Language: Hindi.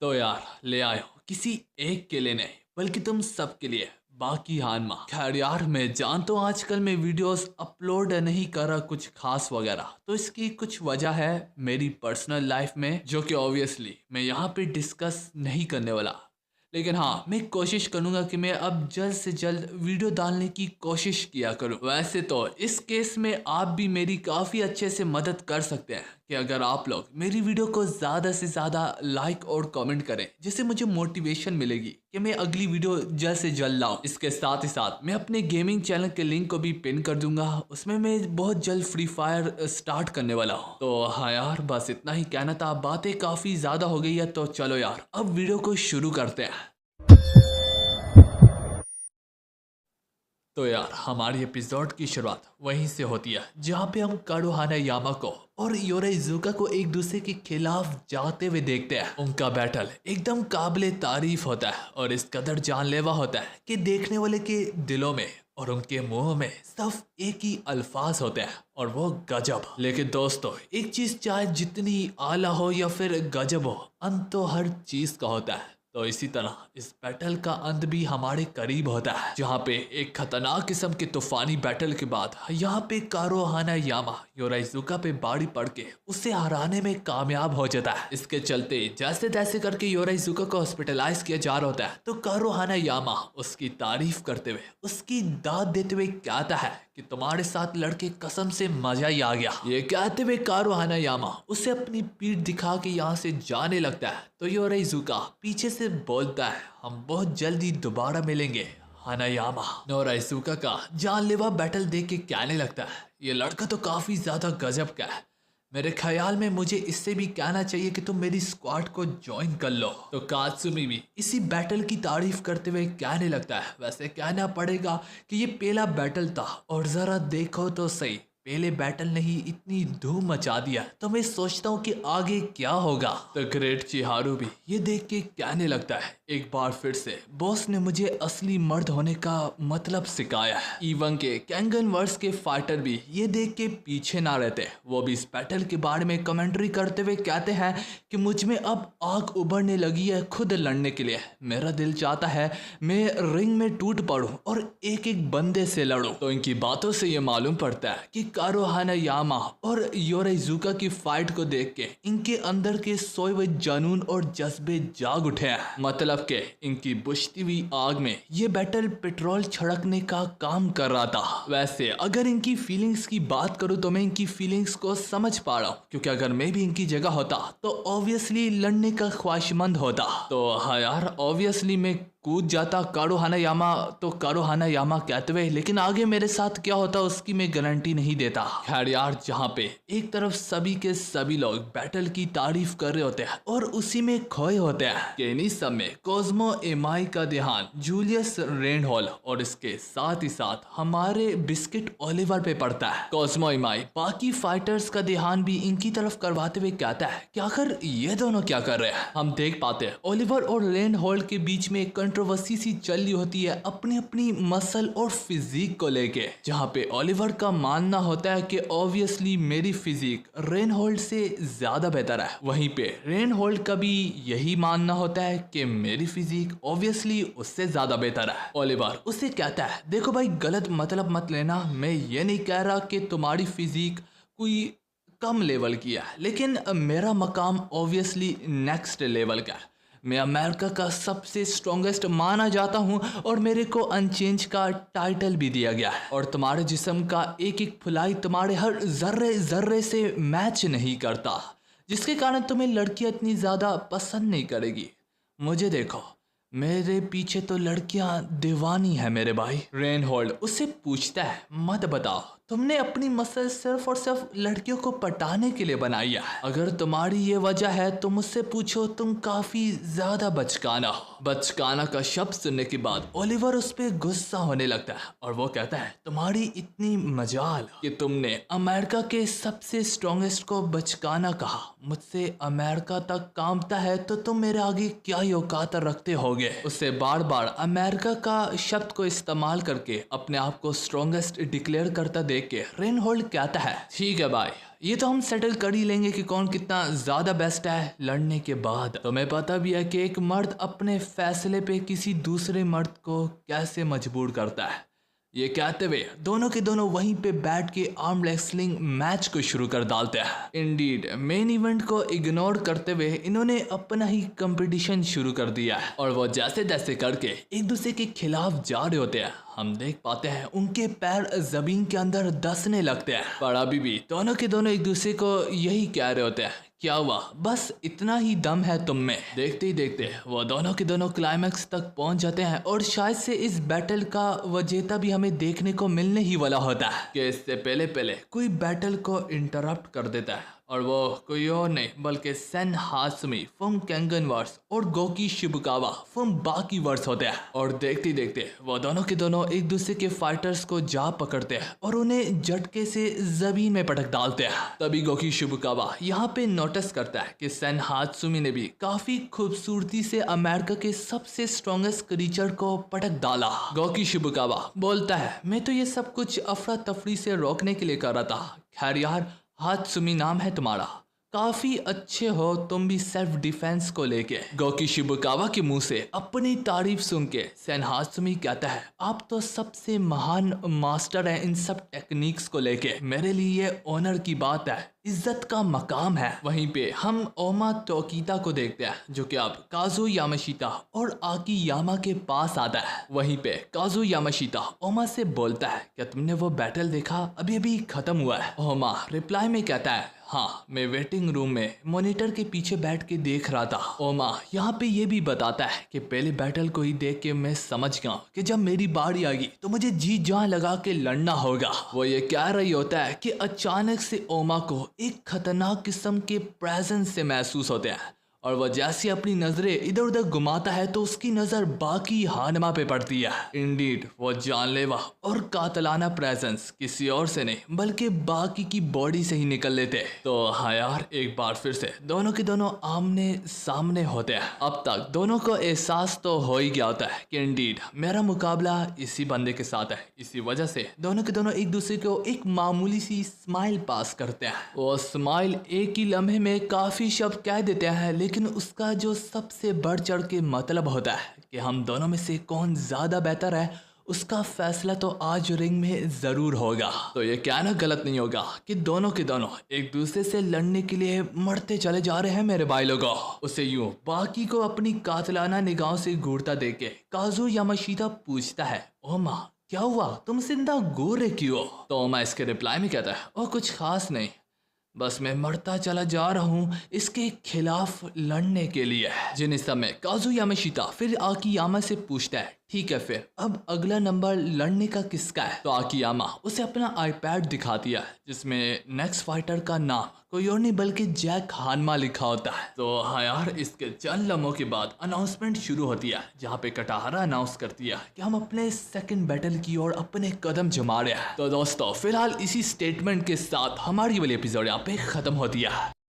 तो यार ले आए हो किसी एक के लिए नहीं बल्कि तुम सब के लिए बाकी हानमा। खैर यार मैं जानता हूँ आजकल मैं वीडियोस अपलोड नहीं कर रहा कुछ खास वगैरह, तो इसकी कुछ वजह है मेरी पर्सनल लाइफ में जो कि ऑब्वियसली मैं यहाँ पे डिस्कस नहीं करने वाला। लेकिन हाँ मैं कोशिश करूंगा कि मैं अब जल्द से जल्द वीडियो डालने की कोशिश किया करूं। वैसे तो इस केस में आप भी मेरी काफ़ी अच्छे से मदद कर सकते हैं कि अगर आप लोग मेरी वीडियो को ज़्यादा से ज़्यादा लाइक और कमेंट करें जिससे मुझे मोटिवेशन मिलेगी कि मैं अगली वीडियो जल्द से जल्द लाऊं। इसके साथ ही साथ मैं अपने गेमिंग चैनल के लिंक को भी पिन कर दूंगा, उसमें मैं बहुत जल्द फ्री फायर स्टार्ट करने वाला हूँ। तो हाँ यार बस इतना ही कहना था, बातें काफ़ी ज़्यादा हो गई है तो चलो यार अब वीडियो को शुरू करते हैं। तो यार हमारी एपिसोड की शुरुआत वहीं से होती है जहाँ पे हम कारुहाना यामाको और योराइजुका को एक दूसरे के खिलाफ जाते हुए देखते हैं। उनका बैटल एकदम काबिले तारीफ होता है और इस कदर जानलेवा होता है कि देखने वाले के दिलों में और उनके मुंह में सिर्फ एक ही अल्फाज होते हैं और वो गजब। लेकिन दोस्तों एक चीज चाहे जितनी आला हो या फिर गजब हो, अंत तो हर चीज का होता है। तो इसी तरह इस बैटल का अंत भी हमारे करीब होता है जहाँ पे एक खतरनाक किस्म के तूफानी बैटल के बाद यहाँ पे कारुहाना यामा योराइजुका पे बाड़ी पड़ के उसे हराने में कामयाब हो जाता है। इसके चलते जैसे तैसे करके योराइजुका को हॉस्पिटलाइज किया जा रहा होता है तो कारुहाना यामा उसकी तारीफ करते हुए उसकी दाद देते हुए कहता है कि तुम्हारे साथ लड़के कसम से मजा ही आ गया। ये कहते हुए कारुहाना यामा उसे अपनी पीठ दिखा के यहाँ से जाने लगता है तो योराइजुका पीछे से बोलता है हम बहुत जल्दी दोबारा मिलेंगे हानायामा। योराइजुका का जानलेवा बैटल देख के कहने लगता है ये लड़का तो काफी ज्यादा गजब का है, मेरे ख्याल में मुझे इससे भी कहना चाहिए कि तुम मेरी स्क्वाड को ज्वाइन कर लो। तो कात्सुमी भी इसी बैटल की तारीफ करते हुए कहने लगता है वैसे कहना पड़ेगा कि ये पहला बैटल था और जरा देखो तो सही पहले बैटल ने ही इतनी धूम मचा दिया तो मैं सोचता हूँ कि आगे क्या होगा। तो ग्रेट चिहारू भी ये देख के कहने लगता है एक बार फिर से बॉस ने मुझे असली मर्द होने का मतलब सिखाया है। इवन के कैंगन वर्स के फाइटर भी ये देख के पीछे ना रहते, वो भी इस बैटल के बारे में कमेंट्री करते हुए कहते हैं कि मुझ में अब आग उभरने लगी है खुद लड़ने के लिए। मेरा दिल चाहता है मैं रिंग में टूट पड़ूं और एक एक बंदे से लड़ूं। तो इनकी बातों से ये मालूम पड़ता है कि कारुहाना यामा और योराइजुका की फाइट को देख के इनके अंदर के सोए हुए जुनून और जज्बे जाग उठे हैं। मतलब के इनकी बुझती हुई आग में ये बैटल पेट्रोल छिड़कने का काम कर रहा था। वैसे अगर इनकी फीलिंग्स की बात करूं तो मैं इनकी फीलिंग्स को समझ पा रहा हूं क्योंकि अगर मैं भी इनकी जगह होता तो ऑब्वियसली लड़ने का ख्वाहिशमंद होता। तो हाँ यार ऑब्वियसली मैं कूद जाता कारुहाना यामा। तो कारुहाना यामा कहते हुए लेकिन आगे मेरे साथ क्या होता उसकी मैं गारंटी नहीं देता। खैर यार जहाँ पे एक तरफ सभी के सभी लोग बैटल की तारीफ कर रहे होते हैं और उसी में खोए होते हैं कि इन्हीं सब में कोस्मो एमाई का ध्यान जूलियस रेनहॉल और इसके साथ ही साथ हमारे बिस्किट ओलिवर पे पड़ता है। कोस्मो एमाई बाकी फाइटर्स का ध्यान भी इनकी तरफ करवाते हुए कहता है कि आखिर ये दोनों क्या कर रहे हैं। हम देख पाते हैं ओलिवर और रेनहॉल के बीच में कंट्रोवर्सी सी चल रही होती है अपनी अपनी मसल और फिजिक को लेके, जहाँ पे ओलिवर का मानना होता है कि ऑब्वियसली मेरी फिजिक रेनहोल्ड से ज्यादा बेहतर है, वहीं पे रेनहोल्ड का भी यही मानना होता है कि मेरी फिजिक ऑब्वियसली उससे ज्यादा बेहतर है। ओलिवर उसे कहता है देखो भाई गलत मतलब मत लेना, मैं ये नहीं कह रहा कि तुम्हारी फिजिक कोई कम लेवल की है, लेकिन मेरा मकाम ऑब्वियसली नेक्स्ट लेवल का है। मैं अमेरिका का सबसे स्ट्रॉन्गेस्ट माना जाता हूं और मेरे को अनचेंज का टाइटल भी दिया गया है और तुम्हारे जिस्म का एक एक फुलाई तुम्हारे हर जर्रे जर्रे से मैच नहीं करता, जिसके कारण तुम्हें लड़कियां इतनी ज़्यादा पसंद नहीं करेगी। मुझे देखो मेरे पीछे तो लड़कियां दीवानी है मेरे भाई। रेनहोल्ड उससे पूछता है मत बताओ तुमने अपनी मसल सिर्फ और सिर्फ लड़कियों को पटाने के लिए बनाई है, अगर तुम्हारी ये वजह है तो मुझसे पूछो तुम काफी ज्यादा बचकाना हो। बचकाना का शब्द सुनने के बाद ओलिवर उस पर गुस्सा होने लगता है और वो कहता है तुम्हारी इतनी मजाल कि तुमने अमेरिका के सबसे स्ट्रॉन्गेस्ट को बचकाना कहा, मुझसे अमेरिका तक कामता है तो तुम मेरे आगे क्या ही औकात रखते होगे। उसे बार बार अमेरिका का शब्द को इस्तेमाल करके अपने आप को स्ट्रॉन्गेस्ट डिक्लेयर करता देख देख के रेनहोल्ड कहता है, ठीक है भाई, ये तो हम सेटल कर ही लेंगे कि कौन कितना ज्यादा बेस्ट है लड़ने के बाद। तुम्हें पता भी है कि एक मर्द अपने फैसले पे किसी दूसरे मर्द को कैसे मजबूर करता है। ये कहते हुए दोनों के दोनों वहीं पे बैठ के आर्म रेसलिंग मैच को शुरू कर डालते हैं। इंडीड मेन इवेंट को इग्नोर करते हुए इन्होंने अपना ही कंपटीशन शुरू कर दिया है और वो जैसे तैसे करके एक दूसरे के खिलाफ जा रहे होते हैं। हम देख पाते हैं उनके पैर जमीन के अंदर धंसने लगते हैं, पर अभी भी दोनों के दोनों एक दूसरे को यही कह रहे होते हैं, क्या हुआ, बस इतना ही दम है तुम में। देखते ही देखते वो दोनों के दोनों क्लाइमैक्स तक पहुंच जाते हैं और शायद से इस बैटल का विजेता भी हमें देखने को मिलने ही वाला होता है कि इससे पहले कोई बैटल को इंटरप्ट कर देता है और वो कोई और नहीं बल्कि सेन हासुमी फ्रॉम कैंगन वर्स और गोकी शिबुकावा फ्रॉम बाकी वर्स होते हैं। और देखते ही देखते वो दोनों के दोनों एक दूसरे के फाइटर्स को जा पकड़ते हैं और उन्हें झटके से जमीन में पटक डालते हैं। तभी गोकी शिबुकावा यहाँ पे नोटिस करता है कि सेन हासुमी ने भी काफी खूबसूरती से अमेरिका के सबसे स्ट्रॉन्गेस्ट क्रीचर को पटक डाला। गोकी शिबुकावा बोलता है, मैं तो ये सब कुछ अफरा तफरी से रोकने के लिए कर रहा था। खैर यार, हात्सुमी नाम है तुम्हारा, काफी अच्छे हो तुम भी सेल्फ डिफेंस को लेके। गोकी शिबुकावा के मुंह से अपनी तारीफ सुन के सेन हात्सुमी कहता है, आप तो सबसे महान मास्टर हैं इन सब टेक्निक्स को लेके, मेरे लिए ये ऑनर की बात है, इज्जत का मकाम है। वहीं पे हम ओमा टोकीता को देखते हैं जो कि अब काजू यामाशिता और आकी यामा के पास आता है। वहीं पे काजू यामाशिता ओमा से बोलता है, क्या तुमने वो बैटल देखा, अभी अभी खत्म हुआ है। ओमा रिप्लाई में कहता है, हाँ मैं वेटिंग रूम में मॉनिटर के पीछे बैठ के देख रहा था। ओमा यहाँ पे ये भी बताता है कि पहले बैटल को ही देख के मैं समझ गया कि जब मेरी बारी आएगी तो मुझे जी जान लगा के लड़ना होगा। वो ये कह रही होता है कि अचानक से ओमा को एक खतरनाक किस्म के प्रेजेंस से महसूस होते हैं और वह जैसे अपनी नजरें इधर उधर घुमाता है तो उसकी नजर बाकी हानमा पे पड़ती है। इंडीड वो जानलेवा और कातलाना प्रेजेंस किसी और से नहीं बल्कि बाकी की बॉडी से ही निकल लेते। तो हाँ यार, एक बार फिर से दोनों के दोनों आमने सामने होते हैं। अब तक दोनों को एहसास तो हो ही गया होता है कि इंडीड मेरा मुकाबला इसी बंदे के साथ है। इसी वजह से दोनों के दोनों एक दूसरे को एक मामूली सी स्माइल पास करते हैं। वो स्माइल एक ही लम्हे में काफी शब्द कह देते हैं, लेकिन उसका जो सबसे बढ़ चढ़ के मतलब होता है कि हम दोनों में से कौन ज्यादा बेहतर है, उसका फैसला तो आज रिंग में जरूर होगा। तो ये कहना गलत नहीं होगा कि दोनों के दोनों एक दूसरे से लड़ने के लिए मरते चले जा रहे हैं मेरे भाई लोगों। उसे यूं बाकी को अपनी कातलाना निगाहों से घूरता देख के काजू यामाशिता पूछता है, ओमा क्या हुआ, तुम जिंदा गोरे क्यों? तो ओमा इसके रिप्लाई में कहता है, ओ कुछ खास नहीं, बस मैं मरता चला जा रहा हूँ इसके खिलाफ लड़ने के लिए। जिन समय काजू यामाशिता फिर आकीयामा से पूछता है, ठीक है फिर अब अगला नंबर लड़ने का किसका है? तो आकीयामा उसे अपना आईपैड दिखाती है जिसमें नेक्स्ट फाइटर का नाम कोई और नहीं बल्कि जैक हानमा लिखा होता है। तो हाँ यार, इसके चंद लम्हों के बाद अनाउंसमेंट शुरू होती है जहाँ पे कटाहरा अनाउंस करती है कि हम अपने सेकंड बैटल की ओर अपने कदम जमा रहे हैं। तो दोस्तों फिलहाल इसी स्टेटमेंट के साथ हमारी वाली एपिसोड यहाँ पे खत्म होती है।